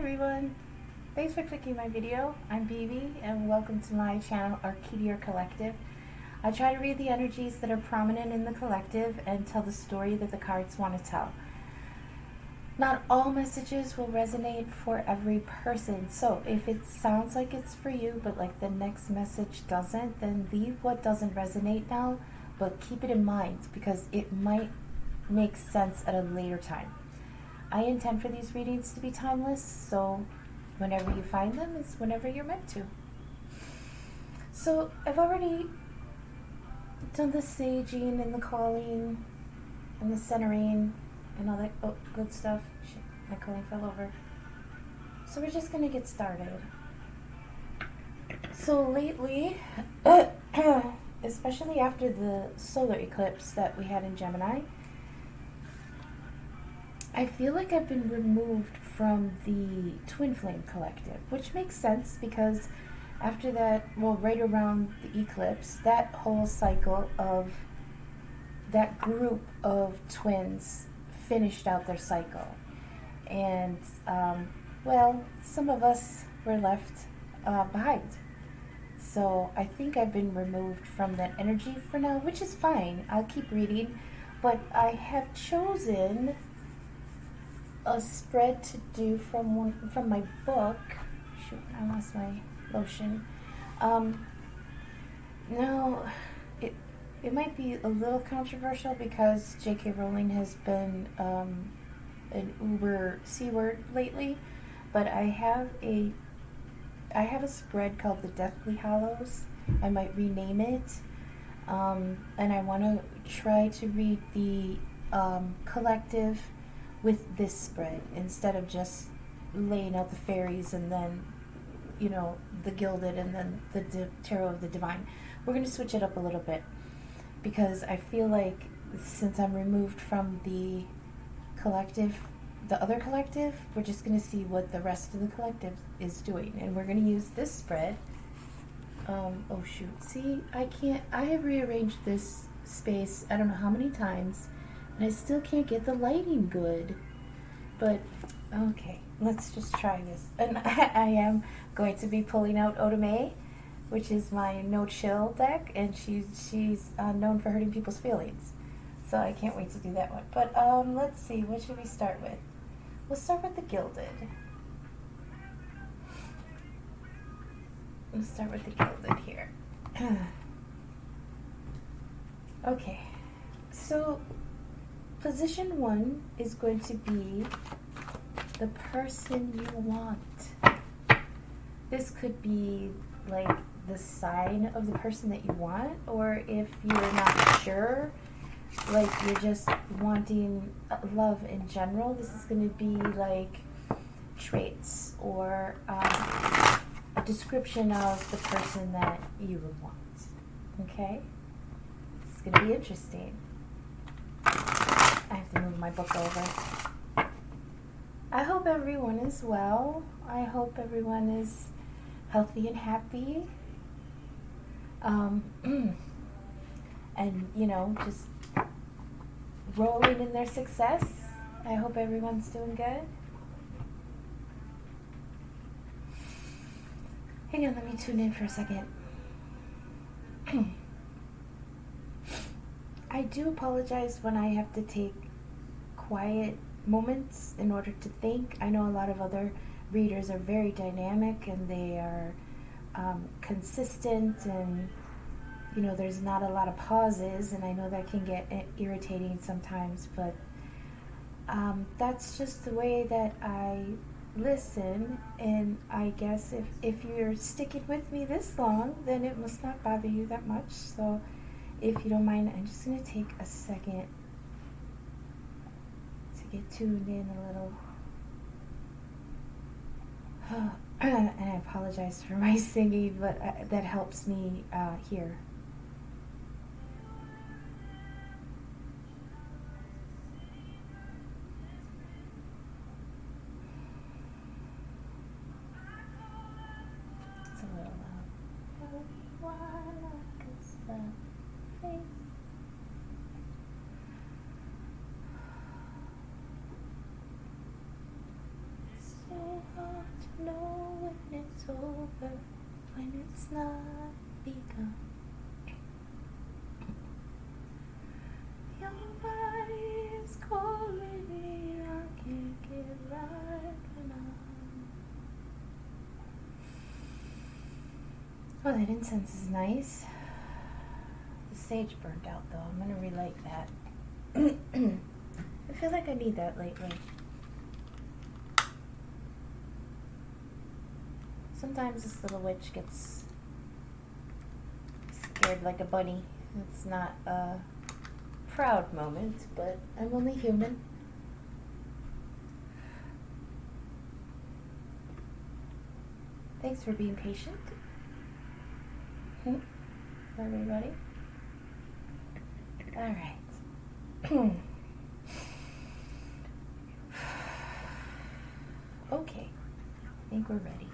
everyone, thanks for clicking my video. I'm Bebe and welcome to my channel Arcadia Collective. I try to read the energies that are prominent in the collective and tell the story that the cards want to tell. Not all messages will resonate for every person, so if it sounds like it's for you but like the next message doesn't, then leave what doesn't resonate now, but keep it in mind because it might make sense at a later time. I intend for these readings to be timeless, so whenever you find them is whenever you're meant to. So I've already done the saging and the calling and the centering and all that good stuff. Shit, my calling fell over. So we're just going to get started. So lately, especially after the solar eclipse that we had in Gemini, I feel like I've been removed from the Twin Flame Collective, which makes sense because after that, well, right around the eclipse, that whole cycle of that group of twins finished out their cycle. And, well, some of us were left behind. So I think I've been removed from that energy for now, which is fine. I'll keep reading, but I have chosen a spread to do from my book. Shoot, I lost my lotion. Now, it might be a little controversial because J.K. Rowling has been an uber C-word lately, but I have a spread called the Deathly Hallows. I might rename it, and I want to try to read the collective with this spread instead of just laying out the fairies and then, you know, the Gilded and then the Tarot of the Divine. We're going to switch it up a little bit because I feel like since I'm removed from the collective, the other collective, we're just going to see what the rest of the collective is doing. And we're going to use this spread. Oh shoot, see, I have rearranged this space I don't know how many times, and I still can't get the lighting good. But, okay, let's just try this. And I am going to be pulling out Oda-Mae, which is my no-chill deck, and she's known for hurting people's feelings. So I can't wait to do that one. But let's see, what should we start with? We'll start with the Gilded. Let's start with the Gilded here. Okay, so position 1 is going to be the person you want. This could be like the sign of the person that you want, or if you're not sure, like you're just wanting love in general, this is going to be like traits or a description of the person that you would want. Okay? It's going to be interesting. I have to move my book over. I hope everyone is well. I hope everyone is healthy and happy. And, you know, just rolling in their success. I hope everyone's doing good. Hang on, let me tune in for a second. I do apologize when I have to take quiet moments in order to think. I know a lot of other readers are very dynamic and they are consistent, and you know there's not a lot of pauses, and I know that can get irritating sometimes, but that's just the way that I listen, and I guess if you're sticking with me this long, then it must not bother you that much. So if you don't mind, I'm just going to take a second to get tuned in a little. And I apologize for my singing, but that helps me hear. It's a little loud. So hard. know when it's over, when it's not begun. Your body is calling me, I can't get right enough. Oh, that incense is nice. The sage burned out though. I'm gonna relight that. I feel like I need that lately. Sometimes this little witch gets scared like a bunny. It's not a proud moment, but I'm only human. Thanks for being patient. Everybody? Alright. Okay. I think we're ready.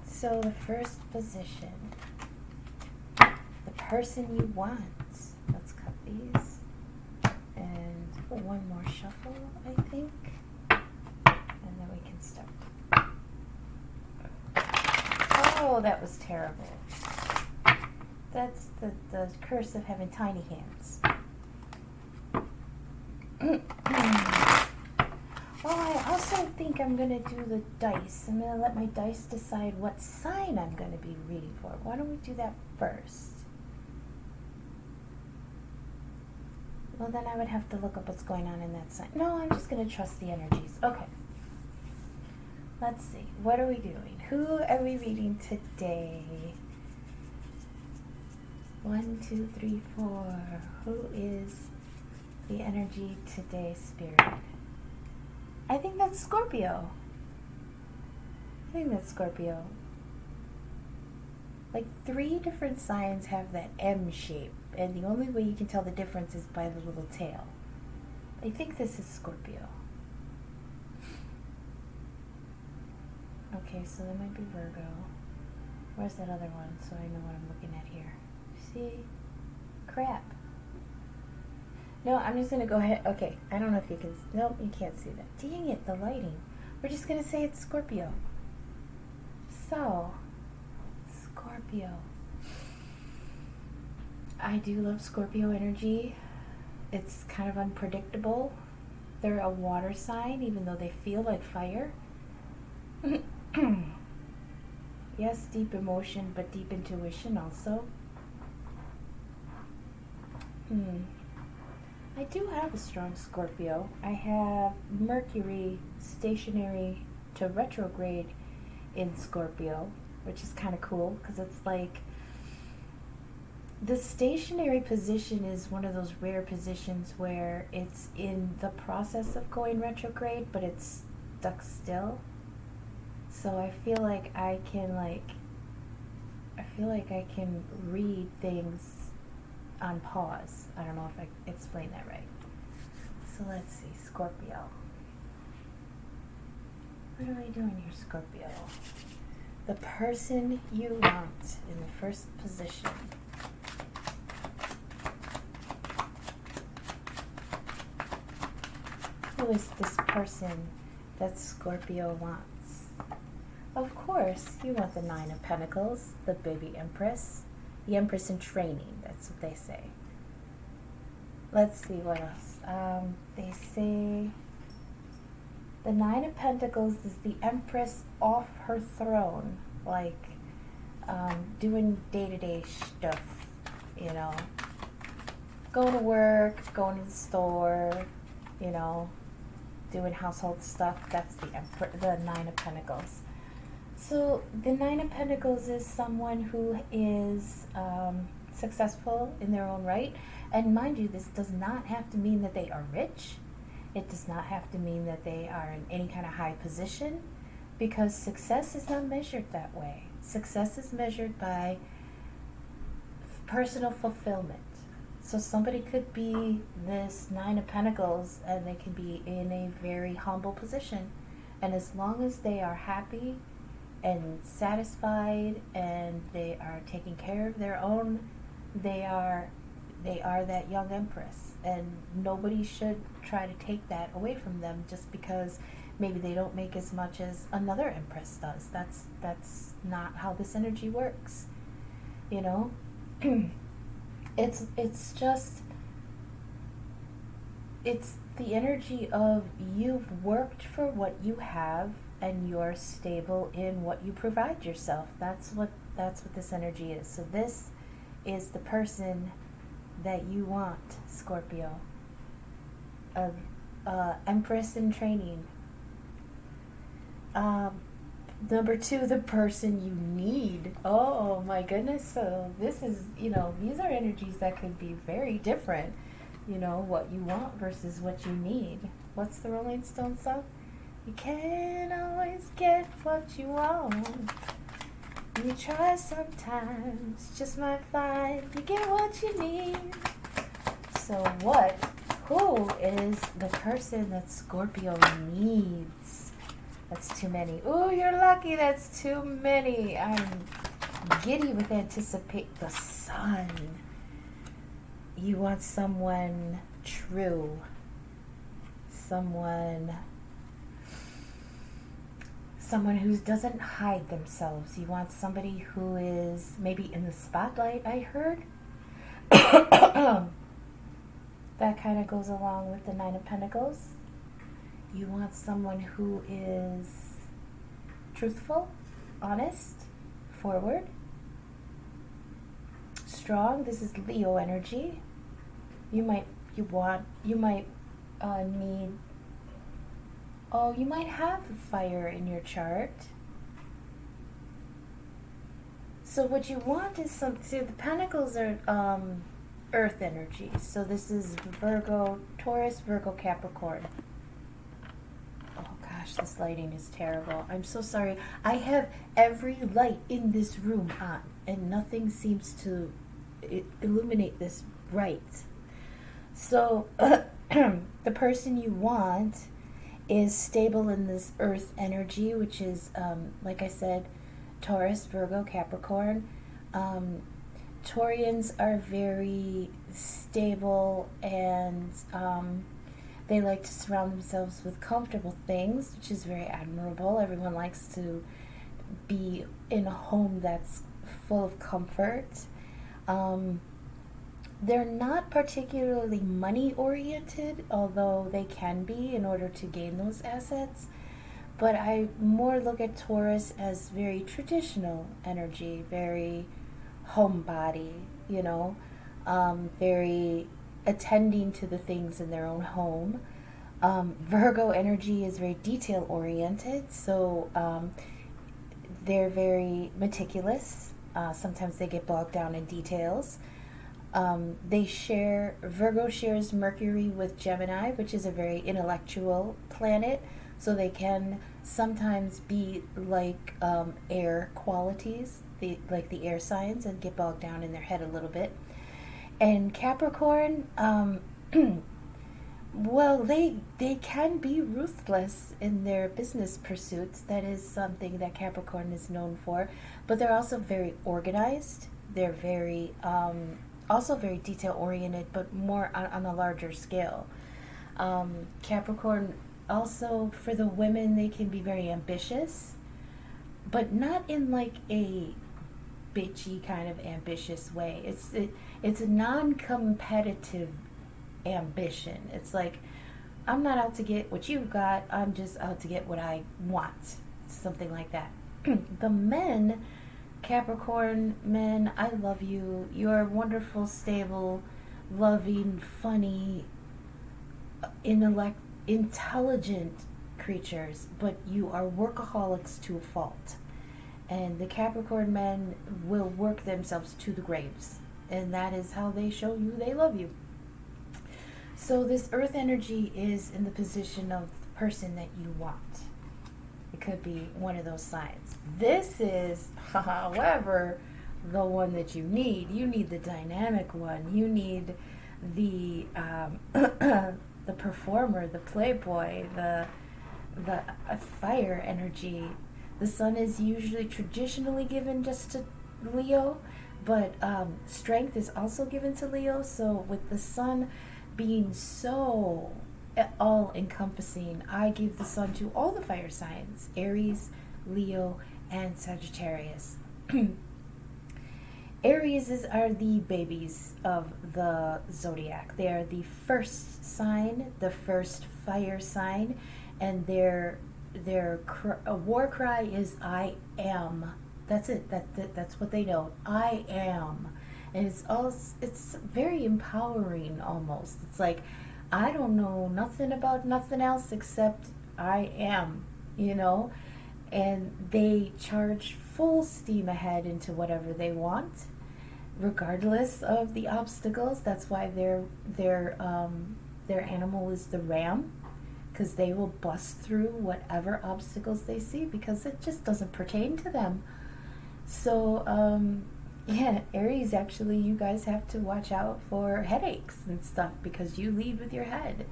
So the first position. The person you want. Let's cut these. And one more shuffle, I think. And then we can start. Oh, that was terrible. That's the curse of having tiny hands. Oh, I also think I'm going to do the dice. I'm going to let my dice decide what sign I'm going to be reading for. Why don't we do that first? Well, then I would have to look up what's going on in that sign. No, I'm just going to trust the energies. Okay. Let's see. What are we doing? Who are we reading today? 1, 2, 3, 4. Who is the energy today, Spirit? I think that's Scorpio. Like 3 different signs have that M shape, and the only way you can tell the difference is by the little tail. I think this is Scorpio. Okay, so that might be Virgo. Where's that other one so I know what I'm looking at here? See? Crap. No, I'm just going to go ahead. Okay, I don't know if you can. Nope, you can't see that. Dang it, the lighting. We're just going to say it's Scorpio. So, Scorpio. I do love Scorpio energy. It's kind of unpredictable. They're a water sign, even though they feel like fire. Yes, deep emotion, but deep intuition also. I do have a strong Scorpio. I have Mercury stationary to retrograde in Scorpio, which is kind of cool because it's like the stationary position is one of those rare positions where it's in the process of going retrograde, but it's stuck still. So I feel like I can read things on pause. I don't know if I explained that right. So let's see, Scorpio. What are we doing here, Scorpio? The person you want in the first position. Who is this person that Scorpio wants? Of course, you want the 9 of Pentacles, the baby Empress. The Empress in training, that's what they say. Let's see what else. They say the 9 of Pentacles is the Empress off her throne, like doing day-to-day stuff, you know. Going to work, going to the store, you know, doing household stuff. That's the 9 of Pentacles. So the 9 of Pentacles is someone who is successful in their own right. And mind you, this does not have to mean that they are rich. It does not have to mean that they are in any kind of high position, because success is not measured that way. Success is measured by personal fulfillment. So somebody could be this 9 of Pentacles and they can be in a very humble position. And as long as they are happy and satisfied and they are taking care of their own, they are that young Empress, and nobody should try to take that away from them just because maybe they don't make as much as another Empress does. That's not how this energy works, you know. It's just, it's the energy of you've worked for what you have and you're stable in what you provide yourself. That's what this energy is. So this is the person that you want, Scorpio. Empress in training. Number 2, the person you need. Oh my goodness. So this is, these are energies that could be very different. What you want versus what you need. What's the Rolling Stones song? You can't always get what you want. You try sometimes, just might find you get what you need. So who is the person that Scorpio needs? That's too many. Ooh, you're lucky, that's too many. I'm giddy with anticipate the sun. You want someone true. Someone who doesn't hide themselves. You want somebody who is maybe in the spotlight, I heard. That kind of goes along with the 9 of Pentacles. You want someone who is truthful, honest, forward, strong. This is Leo energy. You might have fire in your chart. So what you want is the Pentacles are earth energy. So this is Virgo, Taurus, Virgo, Capricorn. Oh gosh, this lighting is terrible. I'm so sorry. I have every light in this room on, and nothing seems to illuminate this right. So the person you want is stable in this earth energy, which is, like I said, Taurus, Virgo, Capricorn. Taurians are very stable, and they like to surround themselves with comfortable things, which is very admirable. Everyone likes to be in a home that's full of comfort. They're not particularly money-oriented, although they can be in order to gain those assets. But I more look at Taurus as very traditional energy, very homebody, very attending to the things in their own home. Virgo energy is very detail-oriented, so they're very meticulous. Sometimes they get bogged down in details. Virgo shares Mercury with Gemini, which is a very intellectual planet, so they can sometimes be like air qualities, like the air signs, and get bogged down in their head a little bit. And Capricorn, well, they can be ruthless in their business pursuits. That is something that Capricorn is known for, but they're also very organized. They're very also very detail-oriented, but more on a larger scale. Capricorn, also, for the women, they can be very ambitious, but not in like a bitchy kind of ambitious way. It's a non-competitive ambition. It's like, I'm not out to get what you've got, I'm just out to get what I want. Something like that. The men, Capricorn men, I love you. You're wonderful, stable, loving, funny, intelligent creatures, but you are workaholics to a fault. And the Capricorn men will work themselves to the graves, and that is how they show you they love you. So this earth energy is in the position of the person that you want. It could be one of those signs. This is, however, the one that you need. You need the dynamic one. You need the the performer, the playboy, the fire energy. The sun is usually traditionally given just to Leo, but strength is also given to Leo. So with the sun being so all encompassing. I gave the sun to all the fire signs: Aries, Leo, and Sagittarius. Aries are the babies of the zodiac. They are the first sign, the first fire sign, and their war cry is "I am." That's it. That's what they know. I am, and it's very empowering almost. It's like, I don't know nothing about nothing else except I am, and they charge full steam ahead into whatever they want, regardless of the obstacles. That's why their animal is the ram, because they will bust through whatever obstacles they see, because it just doesn't pertain to them. So yeah, Aries, actually, you guys have to watch out for headaches and stuff because you lead with your head.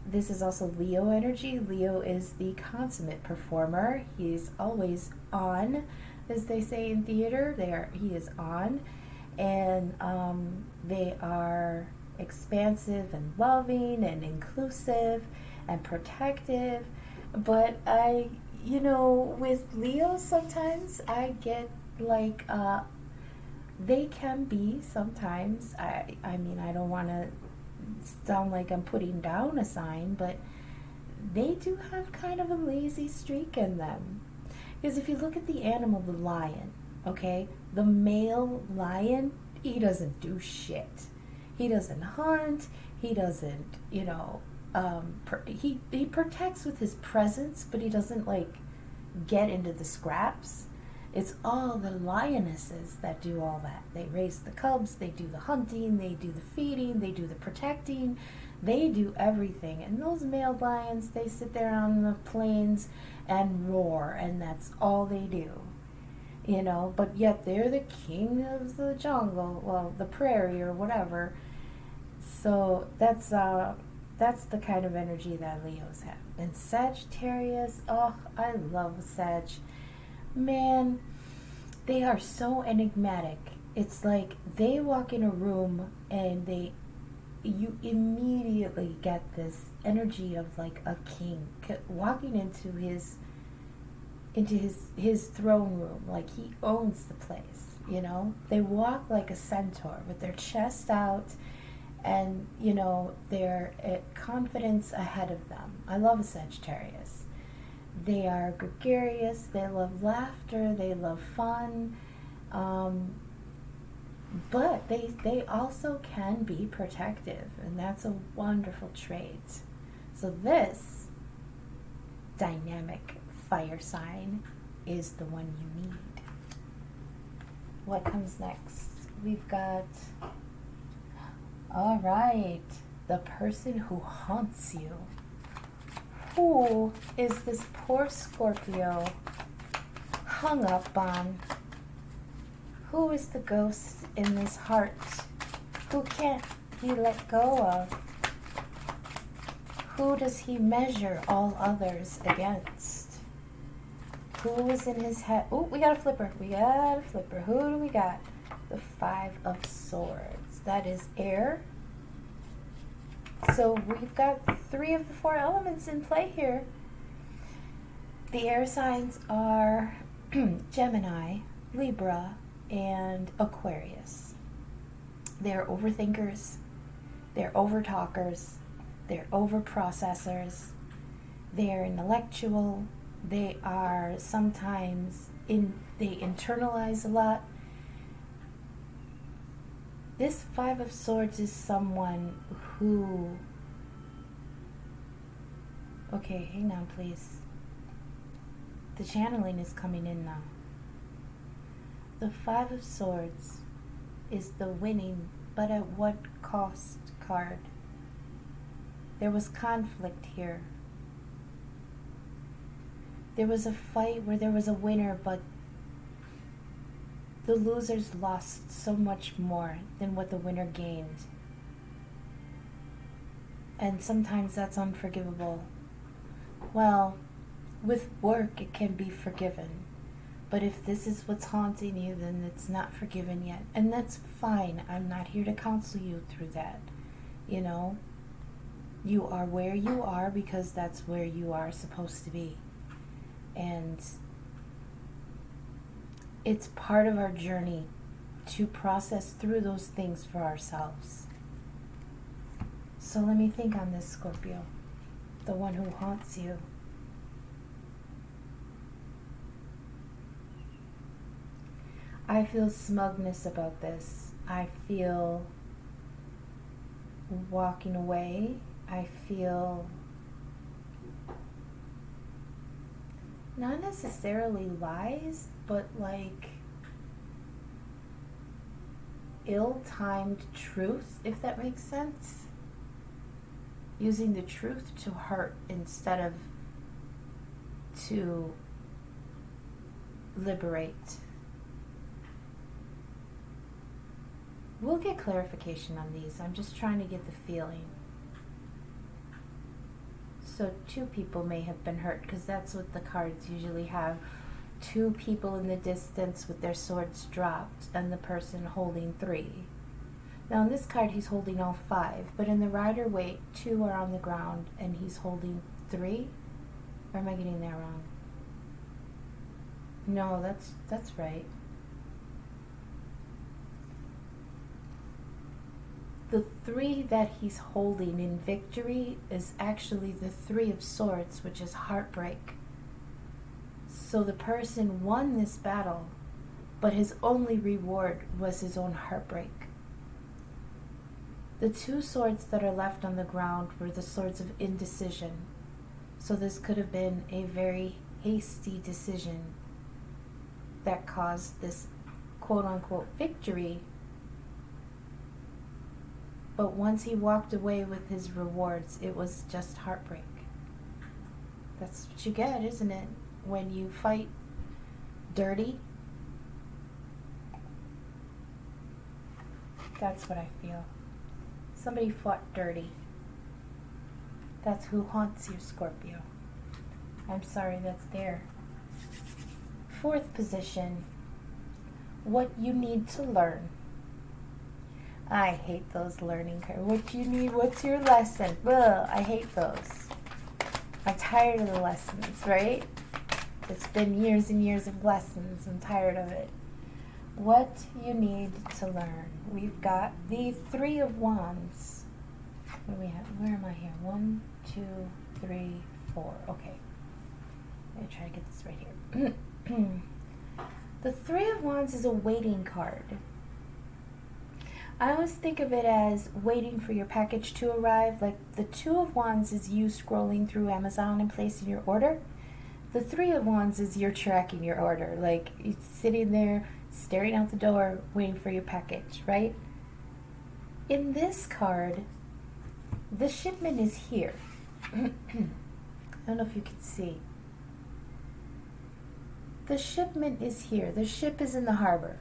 This is also Leo energy. Leo is the consummate performer. He's always on, as they say in theater. He is on, and they are expansive and loving and inclusive and protective. But with Leo, sometimes I get like, they can be sometimes, I mean, I don't want to sound like I'm putting down a sign, but they do have kind of a lazy streak in them. Because if you look at the animal, the lion, okay, the male lion, he doesn't do shit. He doesn't hunt. He doesn't, he protects with his presence, but he doesn't like get into the scraps. It's all the lionesses that do all that. They raise the cubs, they do the hunting, they do the feeding, they do the protecting, they do everything. And those male lions, they sit there on the plains and roar, and that's all they do. But yet they're the king of the jungle, well, the prairie or whatever. So that's the kind of energy that Leos have. And Sagittarius, oh, I love Sag. Man, they are so enigmatic. It's like they walk in a room and you immediately get this energy of like a king walking into his throne room, like he owns the place. They walk like a centaur with their chest out, and their confidence ahead of them. I love a Sagittarius. They are gregarious, they love laughter, they love fun, but they also can be protective, and that's a wonderful trait. So this dynamic fire sign is the one you need. What comes next? We've got, all right, the person who haunts you. Who is this poor Scorpio hung up on? Who is the ghost in this heart? Who can't he let go of? Who does he measure all others against? Who is in his head? Oh, we got a flipper. Who do we got? The 5 of Swords. That is air. So we've got 3 of the 4 elements in play here. The air signs are Gemini, Libra, and Aquarius. They're overthinkers, they're overtalkers, they're overprocessors, they're intellectual, they are sometimes they internalize a lot. This 5 of Swords is someone who... Okay, hang on, please. The channeling is coming in now. The 5 of Swords is the winning, but at what cost card. There was conflict here. There was a fight where there was a winner, but the losers lost so much more than what the winner gained. And sometimes that's unforgivable. Well, with work it can be forgiven. But if this is what's haunting you, then it's not forgiven yet. And that's fine. I'm not here to counsel you through that. You are where you are because that's where you are supposed to be. And it's part of our journey to process through those things for ourselves. So let me think on this, Scorpio, the one who haunts you. I feel smugness about this. I feel walking away. I feel not necessarily lies, but like ill-timed truth, if that makes sense. Using the truth to hurt instead of to liberate. We'll get clarification on these. I'm just trying to get the feeling. So 2 people may have been hurt, because that's what the cards usually have. 2 people in the distance with their swords dropped, and the person holding 3. Now in this card he's holding all 5, but in the Rider-Waite, 2 are on the ground, and he's holding 3? Or am I getting that wrong? No, that's right. The 3 that he's holding in victory is actually the 3 of Swords, which is heartbreak. So the person won this battle, but his only reward was his own heartbreak. The 2 swords that are left on the ground were the swords of indecision. So this could have been a very hasty decision that caused this quote-unquote victory. But once he walked away with his rewards, it was just heartbreak. That's what you get, isn't it? When you fight dirty. That's what I feel. Somebody fought dirty. That's who haunts you, Scorpio. I'm sorry that's there. 4th position. What you need to learn. I hate those learning cards. What you need, what's your lesson? Ugh, I hate those. I'm tired of the lessons, right? It's been years and years of lessons. I'm tired of it. What you need to learn. We've got the 3 of Wands. What do we have? Where am I here? 1, 2, 3, 4. Okay. Let me try to get this right here. The 3 of Wands is a waiting card. I always think of it as waiting for your package to arrive. Like the 2 of Wands is you scrolling through Amazon and placing your order. The 3 of Wands is you're tracking your order. Like you're sitting there staring out the door waiting for your package, right? In this card, the shipment is here. I don't know if you can see. The shipment is here. The ship is in the harbor.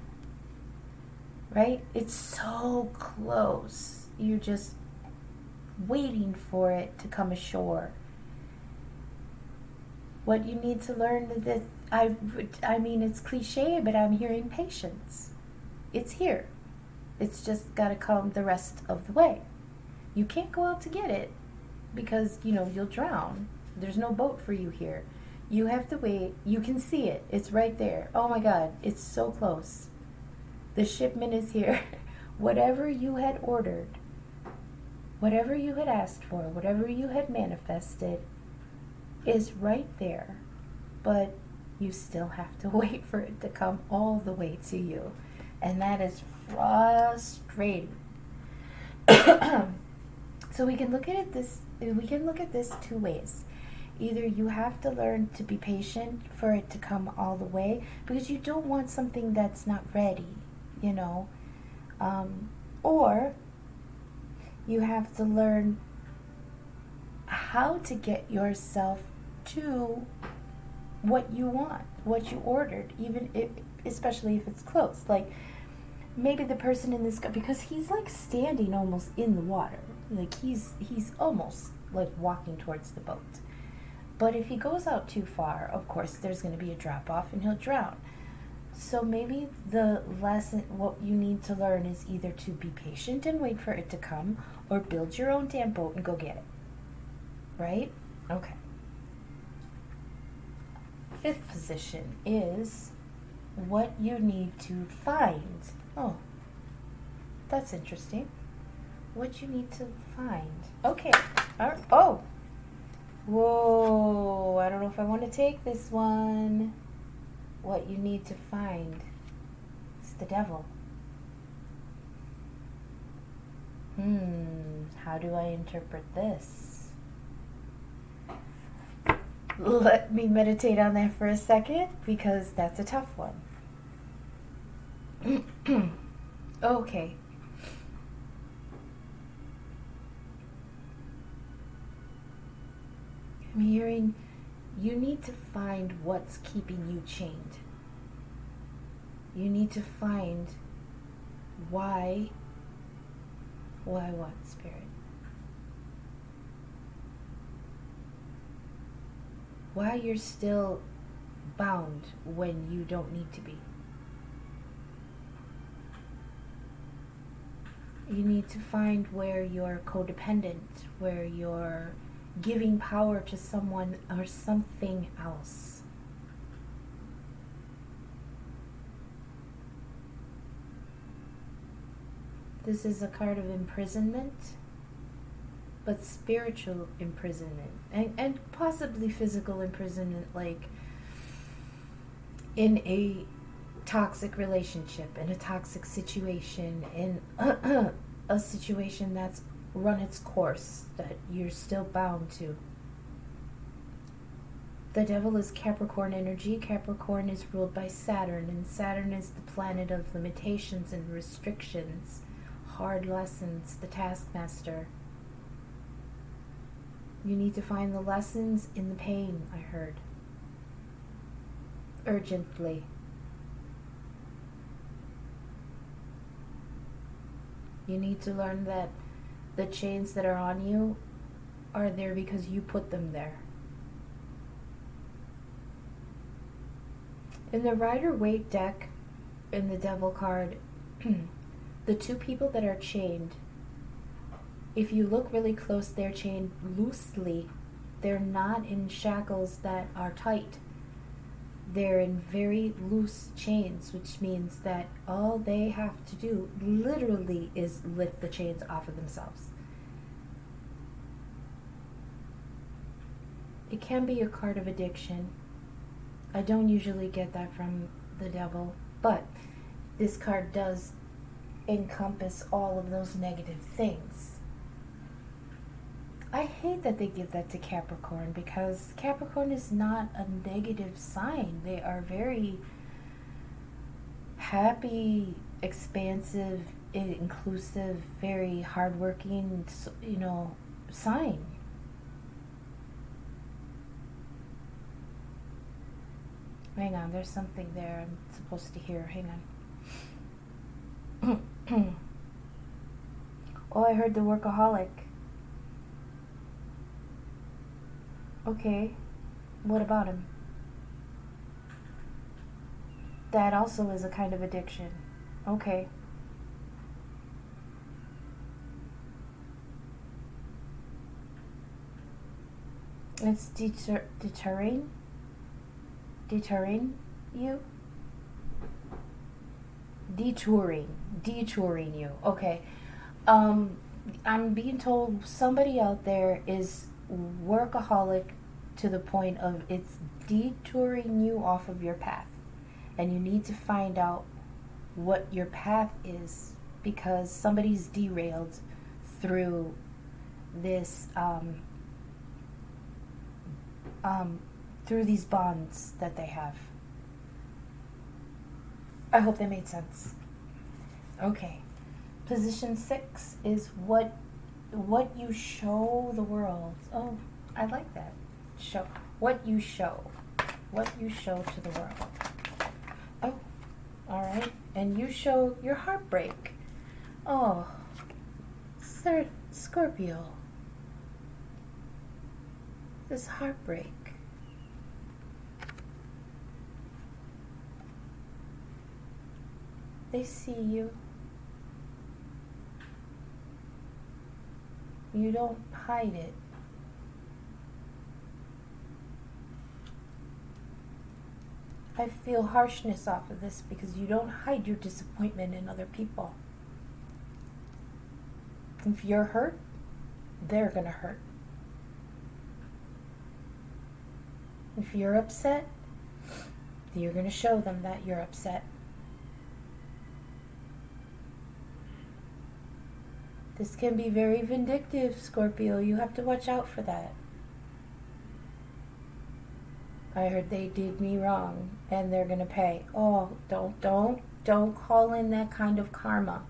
Right? It's so close. You're just waiting for it to come ashore. What you need to learn is that, I mean, it's cliche, but I'm hearing patience. It's here. It's just got to come the rest of the way. You can't go out to get it because, you'll drown. There's no boat for you here. You have to wait. You can see it. It's right there. Oh my God, it's so close. The shipment is here. Whatever you had ordered, whatever you had asked for, whatever you had manifested is right there. But you still have to wait for it to come all the way to you. And that is frustrating. So we can look at this 2 ways. Either you have to learn to be patient for it to come all the way, because you don't want something that's not ready, or you have to learn how to get yourself to what you want, what you ordered, especially if it's close. Like maybe the person in this, because he's like standing almost in the water, like he's almost like walking towards the boat. But if he goes out too far, of course, there's going to be a drop-off and he'll drown. So maybe the lesson, what you need to learn is either to be patient and wait for it to come, or build your own damn boat and go get it. right? Okay. Fifth position is what you need to find. Oh, that's interesting. What you need to find. Okay. Oh. Whoa. I don't know if I want to take this one. What you need to find. It's the devil. How do I interpret this? Let me meditate on that for a second, because that's a tough one. Okay. I'm hearing you need to find what's keeping you chained. You need to find why what, Spirit? Why you're still bound when you don't need to be. You need to find where you're codependent, where you're giving power to someone or something else. This is a card of imprisonment, but spiritual imprisonment, and possibly physical imprisonment, like in a toxic relationship, in a toxic situation, in a situation that's run its course, that you're still bound to. The devil is Capricorn energy. Capricorn is ruled by Saturn, and Saturn is the planet of limitations and restrictions, hard lessons, the taskmaster. You need to find the lessons in the pain, I heard. Urgently. You need to learn that the chains that are on you are there because you put them there. In the Rider-Waite deck, in the Devil card, the two people that are chained, if you look really close, they're chained loosely. They're not in shackles that are tight. They're in very loose chains, which means that all they have to do literally is lift the chains off of themselves. It can be a card of addiction. I don't usually get that from the devil, but this card does encompass all of those negative things. I hate that they give that to Capricorn, because Capricorn is not a negative sign. They are very happy, expansive, inclusive, very hardworking, sign. Hang on, there's something there I'm supposed to hear. Hang on. Oh, I heard the workaholic. Okay, what about him? That also is a kind of addiction. Okay. It's deterring you? Detouring you. Okay. I'm being told somebody out there is workaholic to the point of it's detouring you off of your path, and you need to find out what your path is, because somebody's derailed through this through these bonds that they have. I hope that made sense. Okay, position 6 is what you show the world. Oh, I like that. Show what you show to the world. Oh, all right. And you show your heartbreak. Oh, Scorpio. This heartbreak. They see you. You don't hide it. I feel harshness off of this because you don't hide your disappointment in other people. If you're hurt, they're gonna hurt. If you're upset, you're gonna show them that you're upset. This can be very vindictive, Scorpio. You have to watch out for that. I heard they did me wrong and they're gonna pay. Oh, don't call in that kind of karma,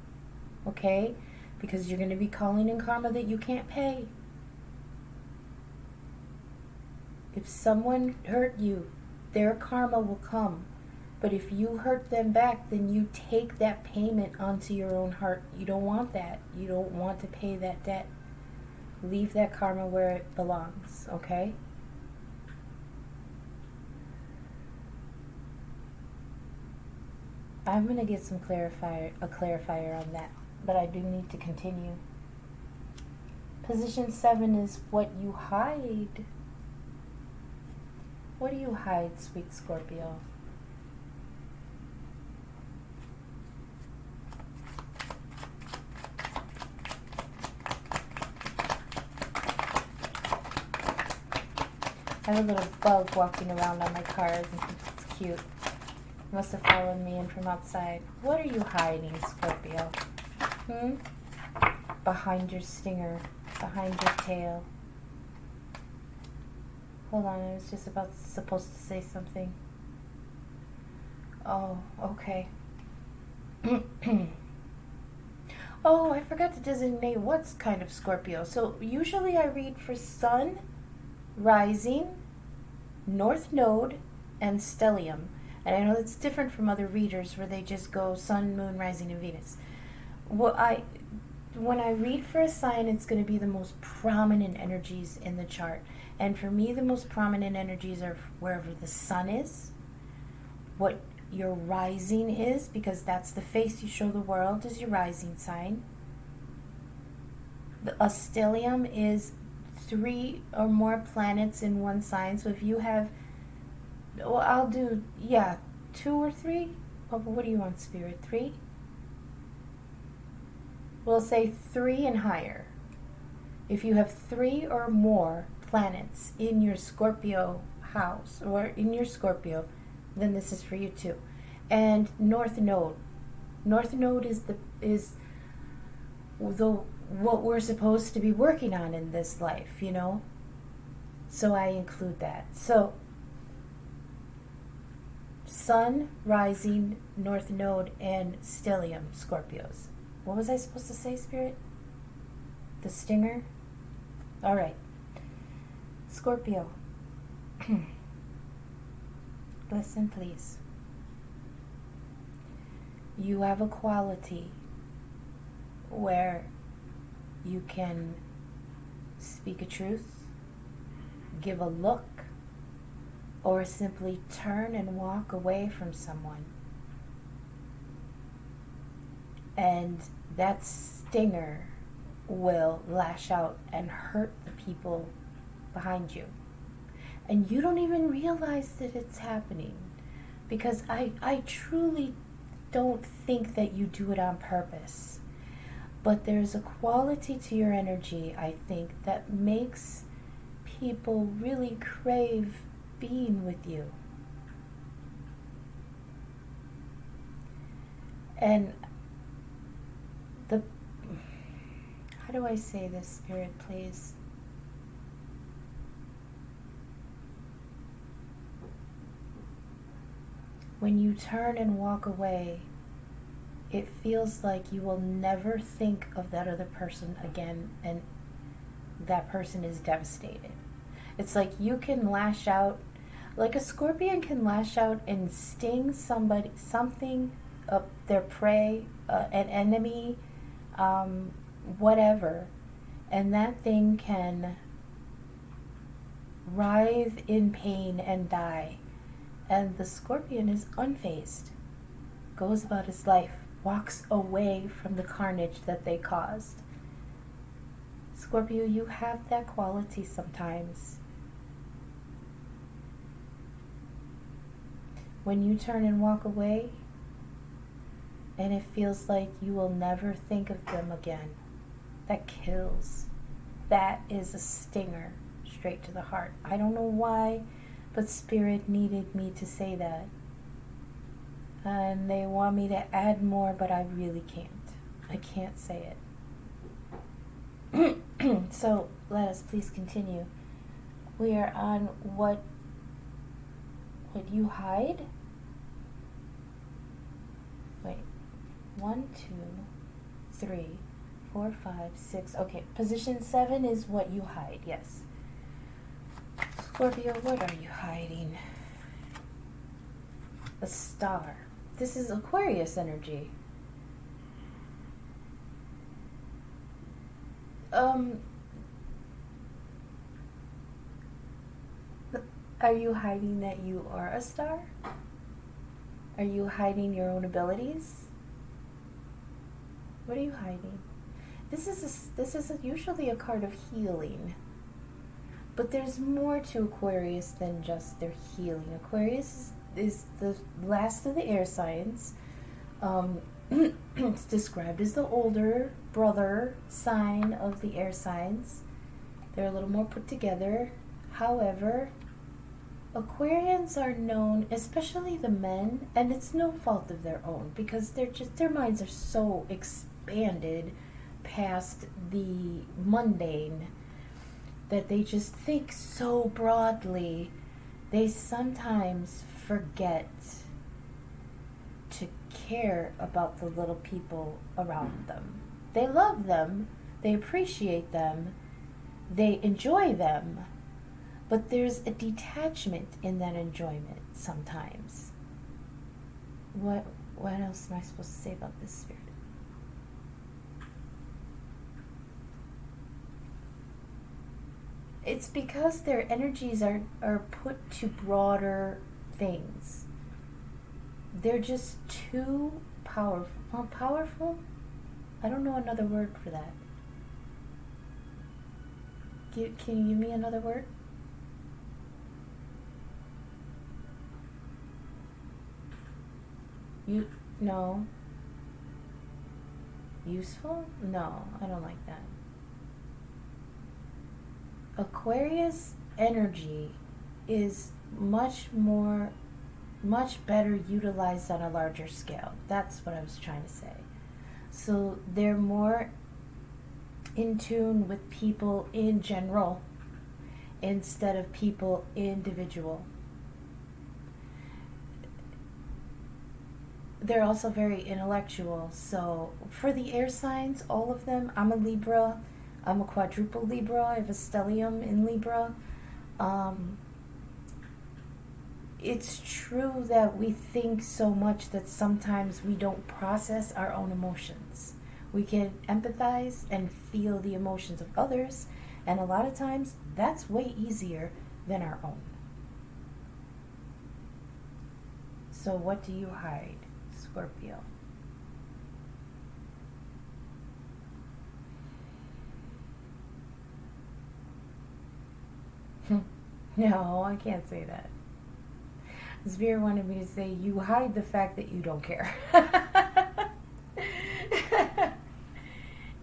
okay? Because you're gonna be calling in karma that you can't pay. If someone hurt you, their karma will come. But if you hurt them back, then you take that payment onto your own heart. You don't want that. You don't want to pay that debt. Leave that karma where it belongs, okay? I'm going to get a clarifier on that, but I do need to continue. Position 7 is what you hide. What do you hide, sweet Scorpio? I have a little bug walking around on my card. I think it's cute. Must have followed me in from outside. What are you hiding, Scorpio? Behind your stinger, behind your tail. Hold on, I was just supposed to say something. Oh, okay. Oh, I forgot to designate what's kind of Scorpio. So usually I read for Sun, Rising, North Node, and Stellium. And I know that's different from other readers where they just go Sun, Moon, Rising, and Venus. When I read for a sign, it's going to be the most prominent energies in the chart. And for me, the most prominent energies are wherever the Sun is, what your rising is, because that's the face you show the world, is your rising sign. A stellium is 3 or more planets in one sign. So if you have, well, I'll do, 2 or 3. What do you want, Spirit? 3? We'll say 3 and higher. If you have 3 or more planets in your Scorpio house or in your Scorpio, then this is for you too. And North Node. North Node is what we're supposed to be working on in this life, you know? So I include that. So Sun, Rising, North Node, and Stellium, Scorpios. What was I supposed to say, Spirit? The stinger? All right. Scorpio. Listen, please. You have a quality where you can speak a truth, give a look, or simply turn and walk away from someone. And that stinger will lash out and hurt the people behind you. And you don't even realize that it's happening, because I truly don't think that you do it on purpose. But there's a quality to your energy, I think, that makes people really crave being with you. And how do I say this, Spirit, please? When you turn and walk away, it feels like you will never think of that other person again, and that person is devastated. It's like you can lash out, like a scorpion can lash out and sting something, their prey, an enemy, whatever, and that thing can writhe in pain and die. And the scorpion is unfazed, goes about his life, walks away from the carnage that they caused. Scorpio, you have that quality sometimes. when you turn and walk away, and it feels like you will never think of them again, that kills. That is a stinger straight to the heart. I don't know why, but Spirit needed me to say that. And they want me to add more, but I really can't. I can't say it. So let us please continue. We are on what you hide. Wait. 1, 2, 3, 4, 5, 6. Okay, position 7 is what you hide. Yes. Scorpio, what are you hiding? A star. This is Aquarius energy. Are you hiding that you are a star? Are you hiding your own abilities? What are you hiding? This is usually a card of healing. But there's more to Aquarius than just their healing. Aquarius is the last of the air signs. It's described as the older brother sign of the air signs. They're a little more put together. However, Aquarians are known, especially the men, and it's no fault of their own, because their minds are so expanded past the mundane that they just think so broadly. They sometimes forget to care about the little people around them. They love them, they appreciate them, they enjoy them, but there's a detachment in that enjoyment sometimes. What else am I supposed to say about this, Spirit? It's because their energies are put to broader things. They're just too powerful. Powerful? I don't know another word for that. Can you give me another word? No. Useful? No, I don't like that. Aquarius energy is much better utilized on a larger scale. That's what I was trying to say. So they're more in tune with people in general instead of people individual. They're also very intellectual. So for the air signs, all of them, I'm a Libra. I'm a quadruple Libra. I have a stellium in Libra. It's true that we think so much that sometimes we don't process our own emotions. We can empathize and feel the emotions of others, and a lot of times that's way easier than our own. So what do you hide, Scorpio? No, I can't say that. Spirit wanted me to say, you hide the fact that you don't care.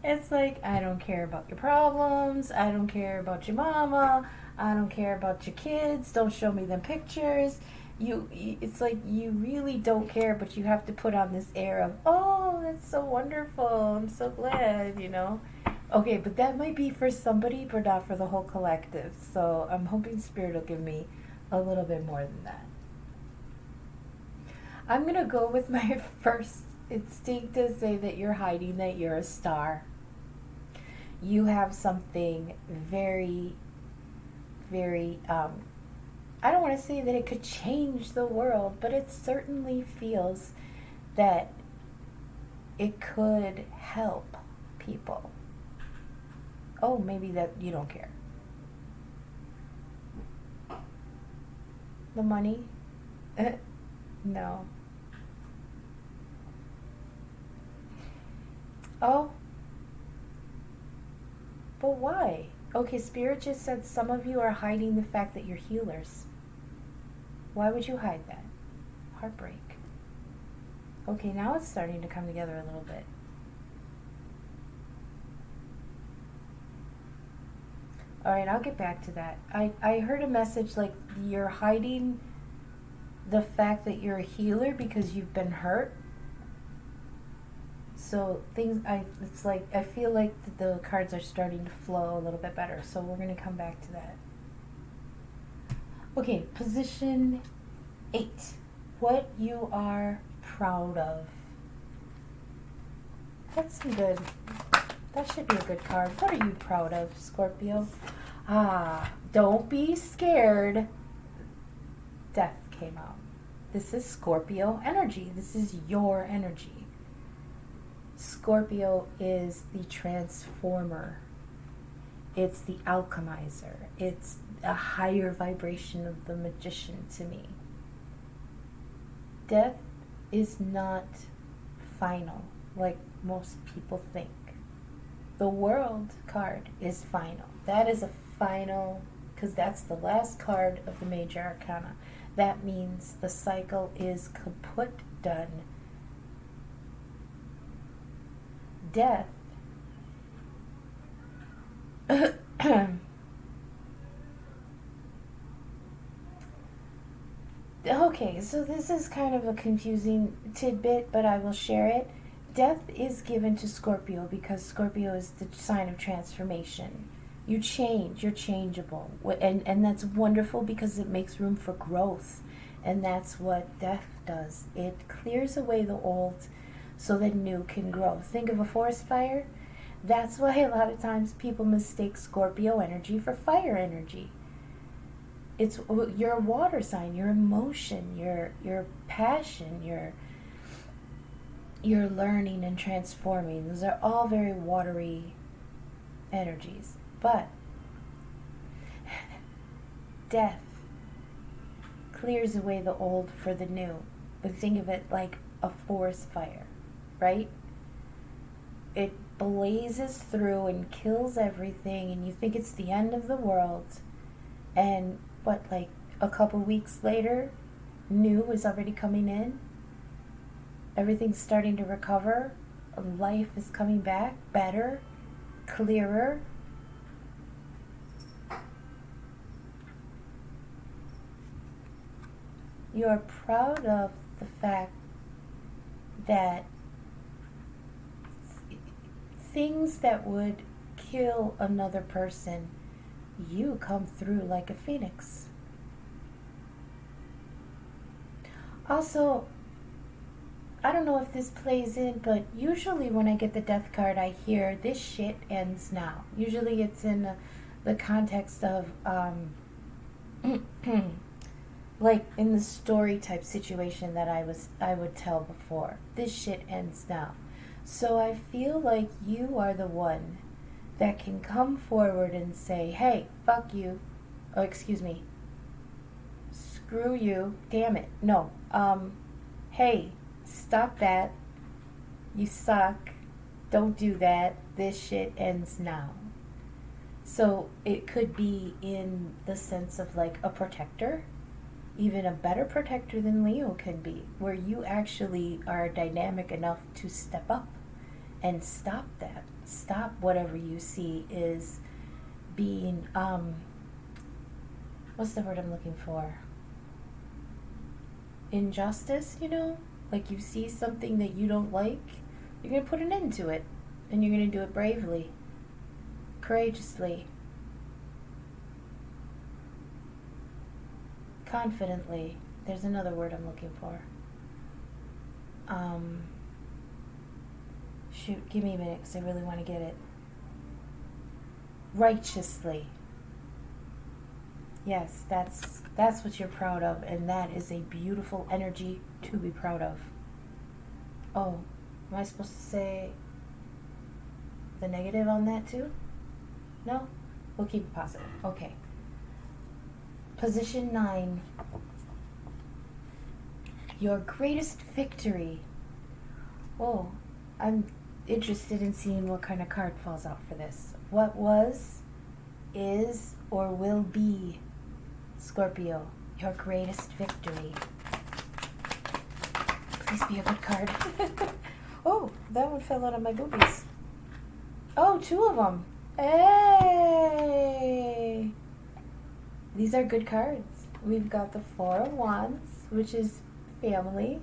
It's like, I don't care about your problems. I don't care about your mama. I don't care about your kids. Don't show me them pictures. It's like you really don't care, but you have to put on this air of, oh, that's so wonderful. I'm so glad, Okay, but that might be for somebody, but not for the whole collective. So I'm hoping Spirit will give me a little bit more than that. I'm going to go with my first instinct to say that you're hiding that you're a star. You have something very, very, I don't want to say that it could change the world, but it certainly feels that it could help people. Oh, maybe that you don't care. The money? No. Oh. But why? Okay, Spirit just said some of you are hiding the fact that you're healers. Why would you hide that? Heartbreak. Okay, now it's starting to come together a little bit. Alright, I'll get back to that. I heard a message like you're hiding the fact that you're a healer because you've been hurt. So it's like I feel like the cards are starting to flow a little bit better. So we're going to come back to that. Okay, position 8. What you are proud of. That's some good. That should be a good card. What are you proud of, Scorpio? Don't be scared. Death came out. This is Scorpio energy. This is your energy. Scorpio is the transformer. It's the alchemizer. It's a higher vibration of the magician to me. Death is not final like most people think. The World card is final. That is a final, because that's the last card of the major arcana. That means the cycle is kaput, done. Death. Okay, so this is kind of a confusing tidbit, but I will share it. Death is given to Scorpio because Scorpio is the sign of transformation. You change, you're changeable. And that's wonderful because it makes room for growth. And that's what death does. It clears away the old so that new can grow. Think of a forest fire. That's why a lot of times people mistake Scorpio energy for fire energy. It's your water sign, your emotion, your passion, your learning and transforming. Those are all very watery energies. But death clears away the old for the new. But think of it like a forest fire, right? It blazes through and kills everything, and you think it's the end of the world. And like a couple weeks later, new is already coming in. Everything's starting to recover. Life is coming back better, clearer. You are proud of the fact that things that would kill another person, you come through like a phoenix. Also, I don't know if this plays in, but usually when I get the death card, I hear this shit ends now. Usually it's in the context of, like in the story type situation that I would tell before. This shit ends now. So I feel like you are the one that can come forward and say, hey, fuck you. Oh, excuse me. Screw you. Damn it. No. Hey, stop that. You suck. Don't do that. This shit ends now. So it could be in the sense of like a protector, even a better protector than Leo can be, where you actually are dynamic enough to step up and stop that. Stop whatever you see is being, what's the word I'm looking for? Injustice, you know? Like you see something that you don't like, you're going to put an end to it. And you're going to do it bravely, courageously, confidently. There's another word I'm looking for. Shoot, give me a minute because I really want to get it. Righteously. Yes, that's what you're proud of, and that is a beautiful energy to be proud of. Oh, am I supposed to say the negative on that too? No? We'll keep it positive. Okay. Position 9. Your greatest victory. Oh, I'm interested in seeing what kind of card falls out for this. What was, is, or will be, Scorpio, your greatest victory? Please be a good card. Oh, that one fell out of my boobies. Oh, 2 of them. Hey! These are good cards. We've got the 4 of Wands, which is family,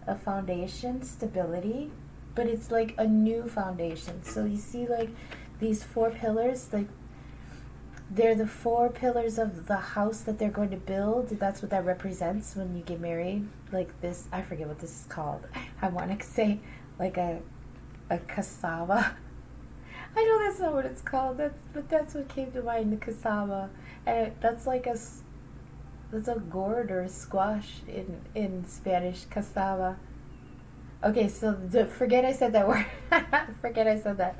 a foundation, stability, but it's like a new foundation. So you see like these 4 pillars, like they're the 4 pillars of the house that they're going to build. That's what that represents when you get married. Like this, I forget what this is called. I want to say like a cassava. I know that's not what it's called. But that's what came to mind, the cassava. And that's like that's a gourd or a squash in Spanish, cassava. Okay, so forget I said that word. Forget I said that.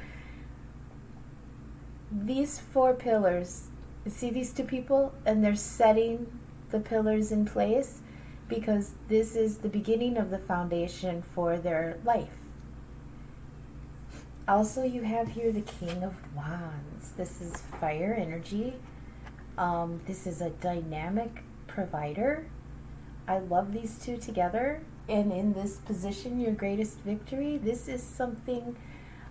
These 4 pillars, see these 2 people, and they're setting the pillars in place because this is the beginning of the foundation for their life. Also, you have here the King of Wands. This is fire energy. This is a dynamic provider. I love these 2 together. And in this position, your greatest victory, this is something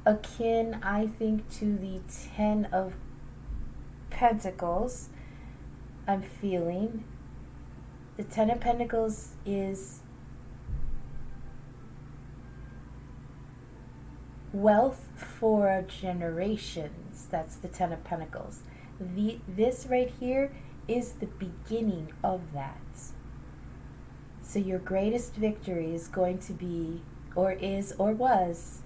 akin, I think, to the 10 of Pentacles. I'm feeling the 10 of Pentacles is wealth for generations. That's the 10 of Pentacles. This right here is the beginning of that. So your greatest victory is going to be, or is, or was,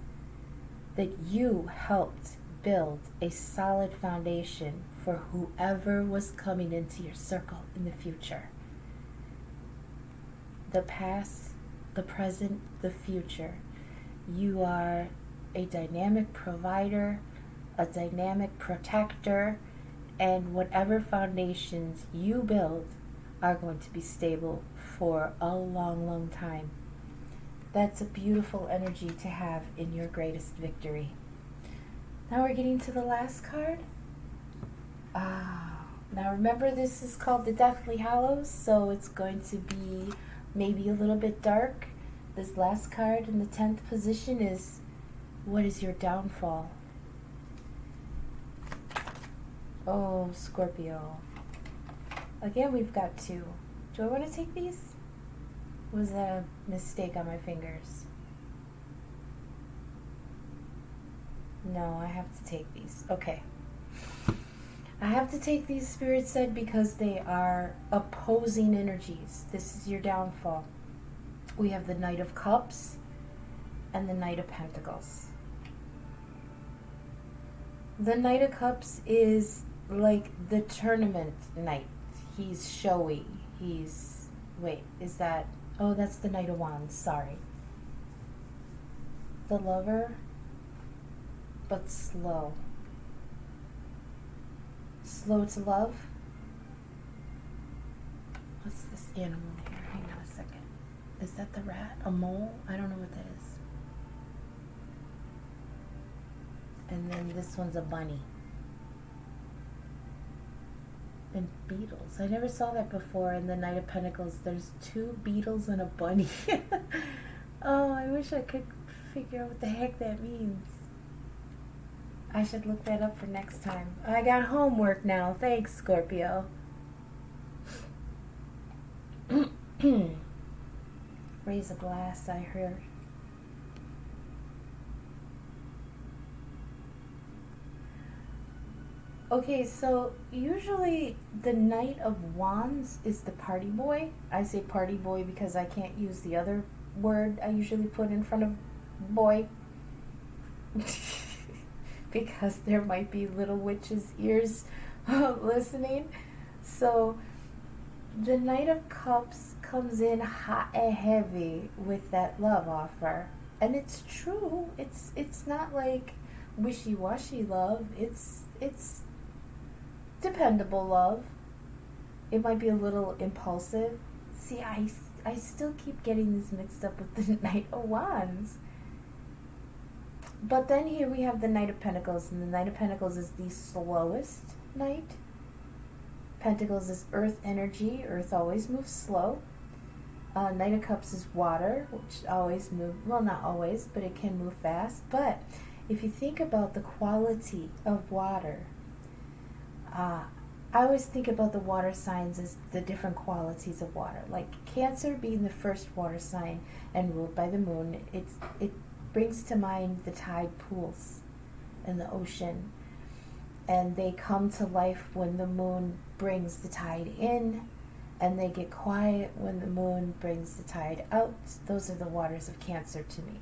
that you helped build a solid foundation for whoever was coming into your circle in the future. The past, the present, the future. You are a dynamic provider, a dynamic protector, and whatever foundations you build are going to be stable for a long, long time. That's a beautiful energy to have in your greatest victory. Now we're getting to the last card. Now remember, this is called the Deathly Hallows, so it's going to be maybe a little bit dark. This last card in the 10th position is, what is your downfall? Oh, Scorpio. Again, we've got 2. Do I want to take these? Was that a mistake on my fingers? No, I have to take these. Okay. I have to take these, Spirit said, because they are opposing energies. This is your downfall. We have the Knight of Cups and the Knight of Pentacles. The Knight of Cups is like the tournament knight. He's showy. Wait, is that... Oh, that's the Knight of Wands, sorry. The Lover, but slow. Slow to love. What's this animal here? Hang on a second. Is that the rat? A mole? I don't know what that is. And then this one's a bunny. And beetles. I never saw that before in the Knight of Pentacles. There's 2 beetles and a bunny. Oh, I wish I could figure out what the heck that means. I should look that up for next time. I got homework now. Thanks, Scorpio. Raise a glass, I heard. Okay, so usually the Knight of Wands is the party boy. I say party boy because I can't use the other word I usually put in front of boy. Because there might be little witches' ears listening. So the Knight of Cups comes in hot and heavy with that love offer. And it's true. It's not like wishy-washy love. It's dependable love. It might be a little impulsive. See, I still keep getting this mixed up with the Knight of Wands. But then here we have the Knight of Pentacles, and the Knight of Pentacles is the slowest knight. Pentacles is earth energy. Earth always moves slow. Knight of Cups is water, which always move, well, not always, but it can move fast. But if you think about the quality of water, I always think about the water signs as the different qualities of water. Like Cancer being the first water sign and ruled by the moon, it brings to mind the tide pools in the ocean. And they come to life when the moon brings the tide in, and they get quiet when the moon brings the tide out. Those are the waters of Cancer to me.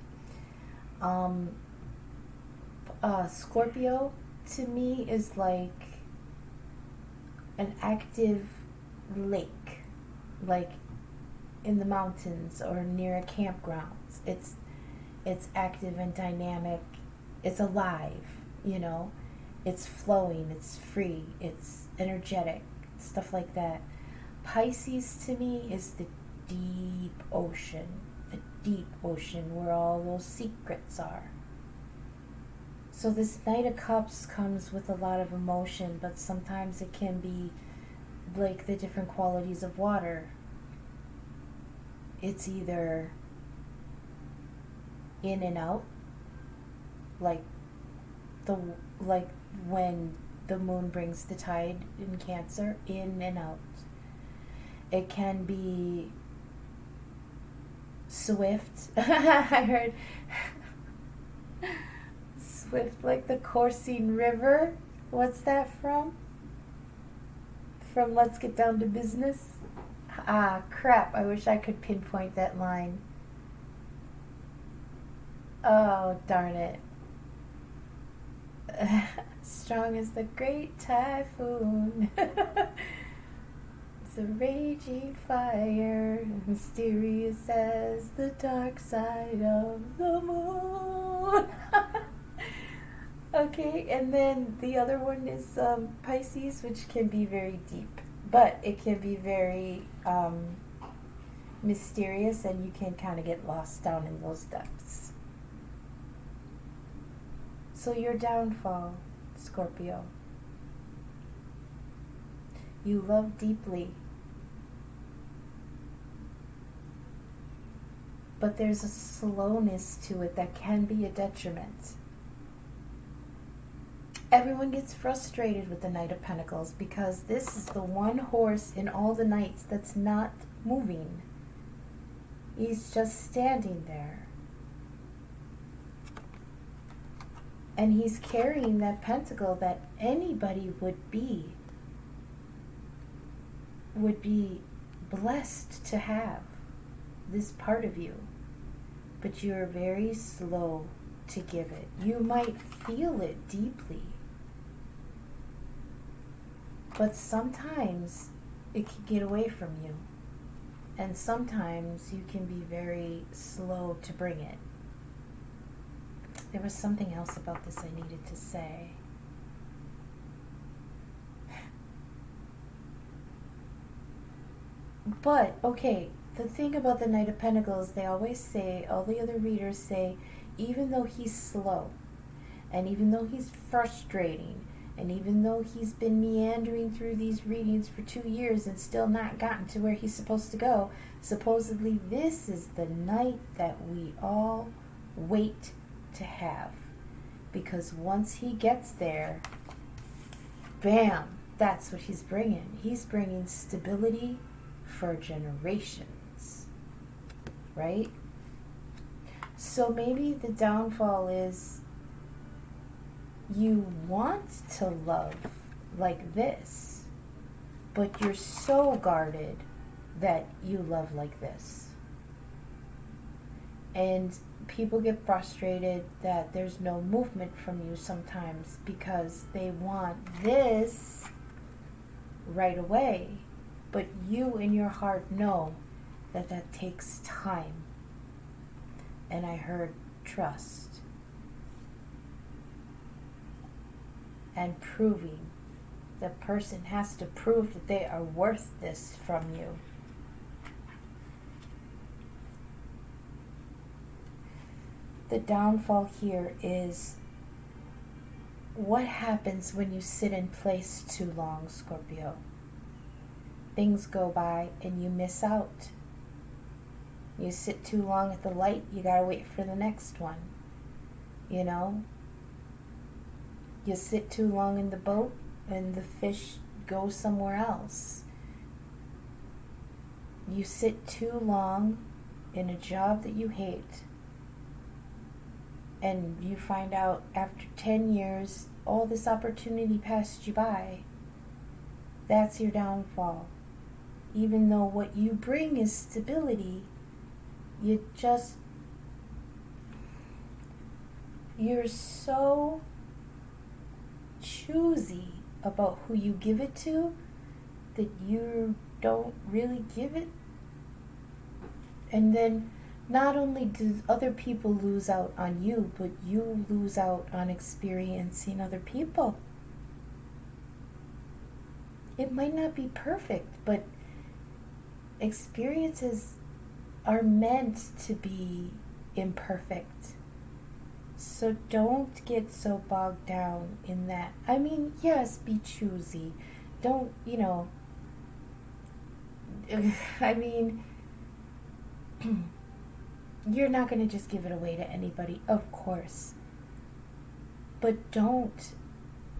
Scorpio to me is like an active lake, like in the mountains or near a campground. It's active and dynamic. It's alive, you know. It's flowing, it's free, it's energetic, stuff like that. Pisces to me is the deep ocean where all those secrets are. So this Knight of Cups comes with a lot of emotion, but sometimes it can be like the different qualities of water. It's either in and out, like when the moon brings the tide in Cancer, in and out. It can be swift. I heard swift, like the coursing river. What's that from? From Let's Get Down to Business? Ah, crap. I wish I could pinpoint that line. Oh, darn it. Strong as the great typhoon. It's a raging fire, mysterious as the dark side of the moon. Okay, and then the other one is Pisces, which can be very deep, but it can be very mysterious, and you can kind of get lost down in those depths. So your downfall, Scorpio. You love deeply, but there's a slowness to it that can be a detriment. Everyone gets frustrated with the Knight of Pentacles because this is the one horse in all the knights that's not moving. He's just standing there. And he's carrying that pentacle that anybody would be blessed to have, this part of you. But you're very slow to give it. You might feel it deeply, but sometimes it can get away from you. And sometimes you can be very slow to bring it. There was something else about this I needed to say. But, okay, the thing about the Knight of Pentacles, they always say, all the other readers say, even though he's slow, and even though he's frustrating, and even though he's been meandering through these readings for 2 years and still not gotten to where he's supposed to go, supposedly this is the night that we all wait to have. Because once he gets there, bam, that's what he's bringing. He's bringing stability for generations, right? So maybe the downfall is you want to love like this, but you're so guarded that you love like this. And people get frustrated that there's no movement from you sometimes because they want this right away. But you in your heart know that that takes time. And I heard trust. And proving. The person has to prove that they are worth this from you. The downfall here is what happens when you sit in place too long, Scorpio. Things go by and you miss out. You sit too long at the light, you gotta wait for the next one. You know? You sit too long in the boat and the fish go somewhere else. You sit too long in a job that you hate, and you find out after 10 years all this opportunity passed you by. That's your downfall. Even though what you bring is stability, you're so choosy about who you give it to that you don't really give it. And then not only do other people lose out on you, but you lose out on experiencing other people. It might not be perfect, but experiences are meant to be imperfect. So don't get so bogged down in that. I mean, yes, be choosy. Don't, I mean, you're not going to just give it away to anybody, of course. But don't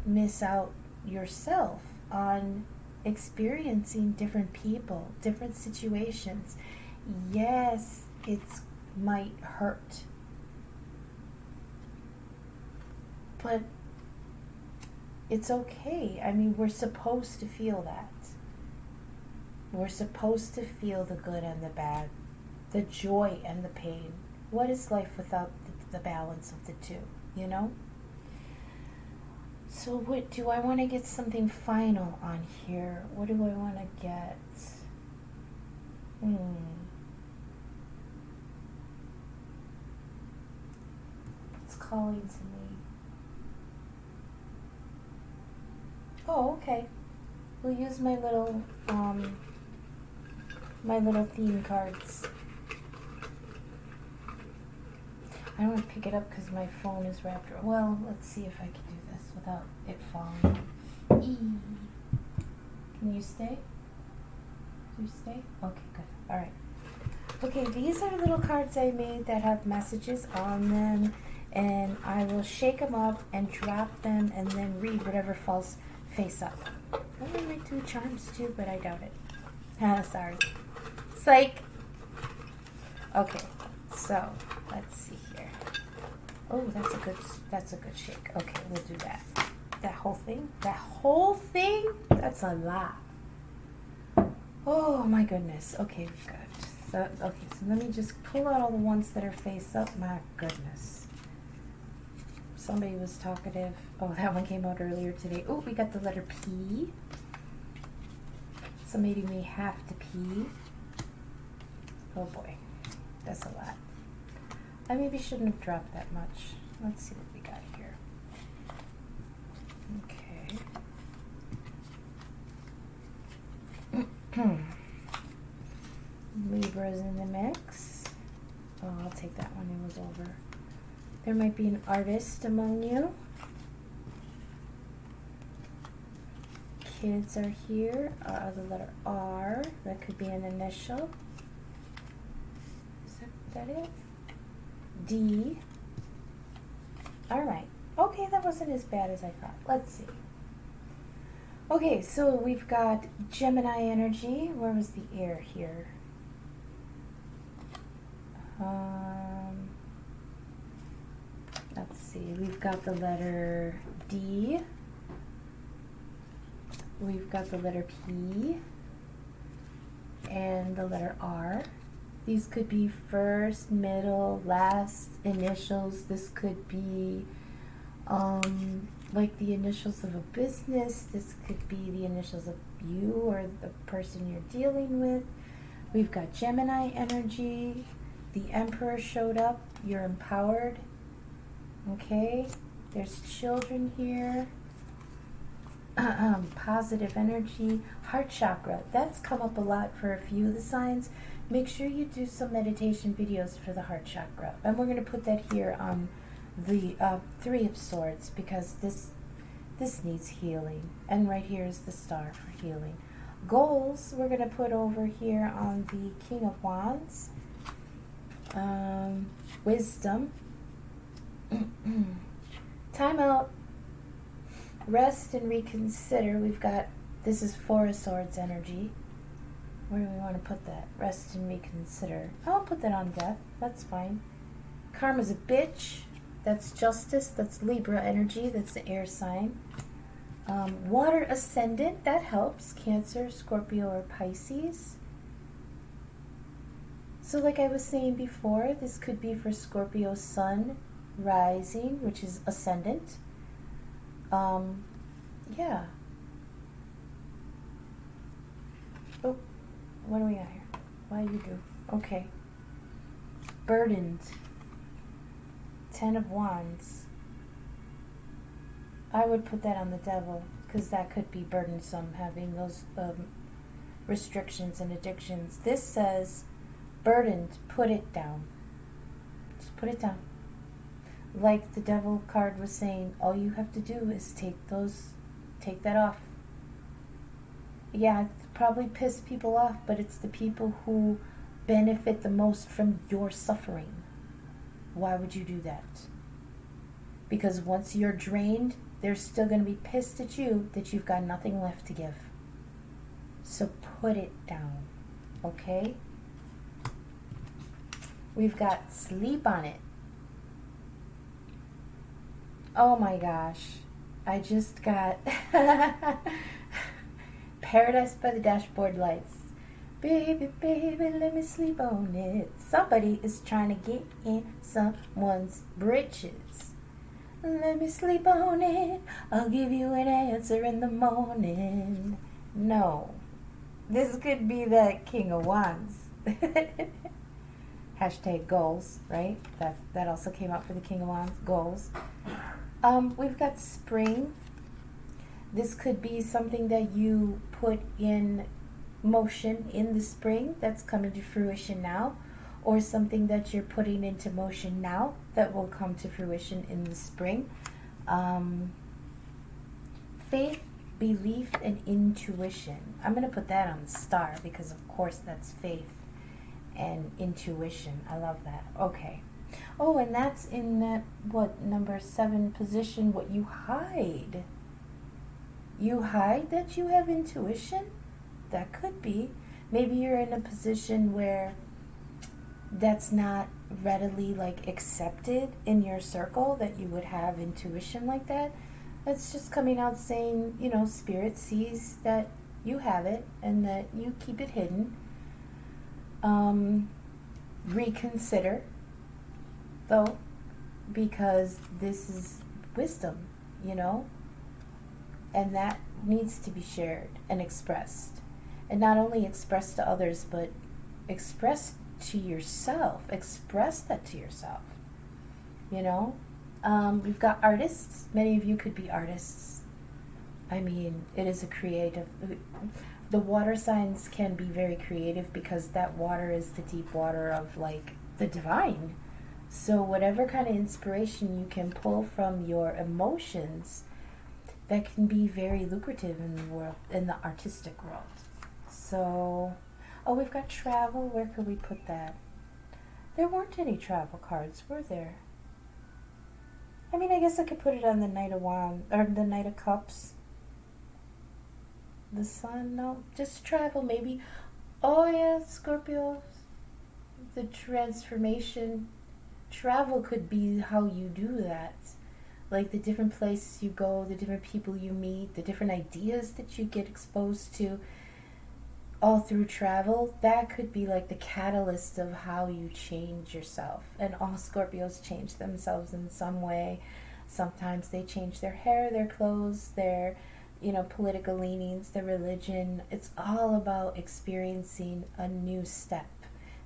miss out yourself on experiencing different people, different situations. Yes, it might hurt. But it's okay. I mean, we're supposed to feel that. We're supposed to feel the good and the bad, the joy and the pain. What is life without the balance of the two, So what do I want to get something final on here? What do I want to get? It's calling to me. Oh, okay. We'll use my little theme cards. I don't want to pick it up because my phone is wrapped around. Well, let's see if I can do this without it falling. Can you stay? Do you stay? Okay, good. All right. Okay, these are little cards I made that have messages on them, and I will shake them up and drop them and then read whatever falls face up. I might do charms too, but I doubt it. Sorry. Psych. Okay, so let's see here. Oh, that's a good shake. Okay, we'll do that. That whole thing? That's a lot. Oh my goodness. Okay, good. So let me just pull out all the ones that are face up. My goodness. Somebody was talkative. Oh, that one came out earlier today. Oh, we got the letter P. So maybe we have to pee. Oh boy, that's a lot. I maybe shouldn't have dropped that much. Let's see what we got here. Okay. Libra's in the mix. Oh, I'll take that one. It was over. There might be an artist among you. Kids are here. The letter R. That could be an initial. Is that it? D. All right. Okay, that wasn't as bad as I thought. Let's see. Okay, so we've got Gemini energy. Where was the air here? Let's see. We've got the letter D. We've got the letter P. And the letter R. These could be first, middle, last initials. This could be like the initials of a business. This could be the initials of you or the person you're dealing with. We've got Gemini energy. The Emperor showed up. You're empowered. Okay. There's children here. Positive energy. Heart chakra. That's come up a lot for a few of the signs. Make sure you do some meditation videos for the heart chakra. And we're going to put that here on the Three of Swords because this needs healing. And right here is the star for healing. Goals we're going to put over here on the King of Wands. Wisdom. Time out. Rest and reconsider. We've got, this is Four of Swords energy. Where do we want to put that? Rest and reconsider. I'll put that on death. That's fine. Karma's a bitch. That's justice. That's Libra energy. That's the air sign. Water ascendant. That helps. Cancer, Scorpio, or Pisces. So like I was saying before, this could be for Scorpio sun rising, which is ascendant. Yeah. Oh, what do we got here? What do you do? Okay. Burdened. 10 of Wands. I would put that on the devil, because that could be burdensome, having those restrictions and addictions. This says, burdened, put it down. Just put it down. Like the devil card was saying, all you have to do is take that off. Yeah, it probably piss people off, but it's the people who benefit the most from your suffering. Why would you do that? Because once you're drained, they're still going to be pissed at you that you've got nothing left to give. So put it down, okay? We've got sleep on it. Oh my gosh. I just got Paradise by the Dashboard Lights. Baby, baby, let me sleep on it. Somebody is trying to get in someone's britches. Let me sleep on it. I'll give you an answer in the morning. No. This could be that King of Wands. Hashtag goals, right? That also came out for the King of Wands. Goals. We've got spring. This could be something that you put in motion in the spring that's coming to fruition now, or something that you're putting into motion now that will come to fruition in the spring. Faith, belief, and intuition. I'm going to put that on the star because, of course, that's faith and intuition. I love that. Okay. Oh, and that's in that, what, number 7 position, what you hide. You hide that you have intuition? That could be. Maybe you're in a position where that's not readily like accepted in your circle, that you would have intuition like that. That's just coming out saying, you know, Spirit sees that you have it and that you keep it hidden. Reconsider, though, because this is wisdom, you know, and that needs to be shared and expressed. And not only expressed to others, but expressed to yourself. Express that to yourself, you know. We've got artists. Many of you could be artists. I mean, it is a creative... The water signs can be very creative because that water is the deep water of, like, the divine. So whatever kind of inspiration you can pull from your emotions, that can be very lucrative in the world, in the artistic world. So, oh, we've got travel. Where could we put that? There weren't any travel cards, were there? I mean, I guess I could put it on the Knight of Wands, or the Knight of Cups. The Sun, no, just travel maybe. Oh yeah, Scorpio, the transformation. Travel could be how you do that. Like the different places you go, the different people you meet, the different ideas that you get exposed to, all through travel. That could be like the catalyst of how you change yourself. And all Scorpios change themselves in some way. Sometimes they change their hair, their clothes, their, you know, political leanings, their religion. It's all about experiencing a new step.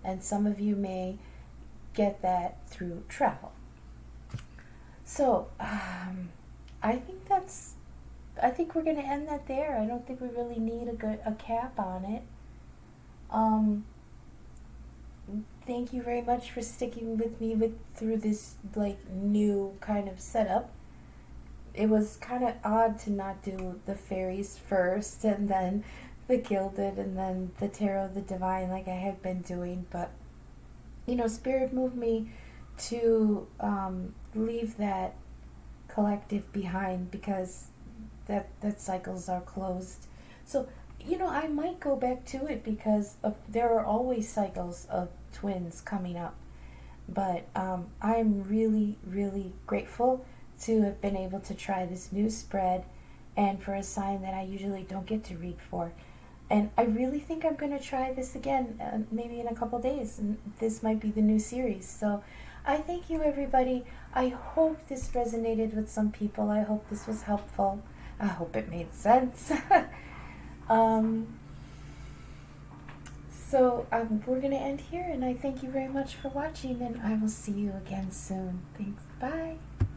And some of you may get that through travel. So, I think we're going to end that there. I don't think we really need a cap on it. Thank you very much for sticking with me through this like new kind of setup. It was kind of odd to not do the fairies first and then the Gilded and then the Tarot of the Divine like I had been doing, but Spirit moved me to leave that collective behind because that cycles are closed. So, I might go back to it because there are always cycles of twins coming up. But I'm really, really grateful to have been able to try this new spread and for a sign that I usually don't get to read for. And I really think I'm going to try this again, maybe in a couple days. And this might be the new series. So I thank you, everybody. I hope this resonated with some people. I hope this was helpful. I hope it made sense. So we're going to end here, and I thank you very much for watching, and I will see you again soon. Thanks. Bye.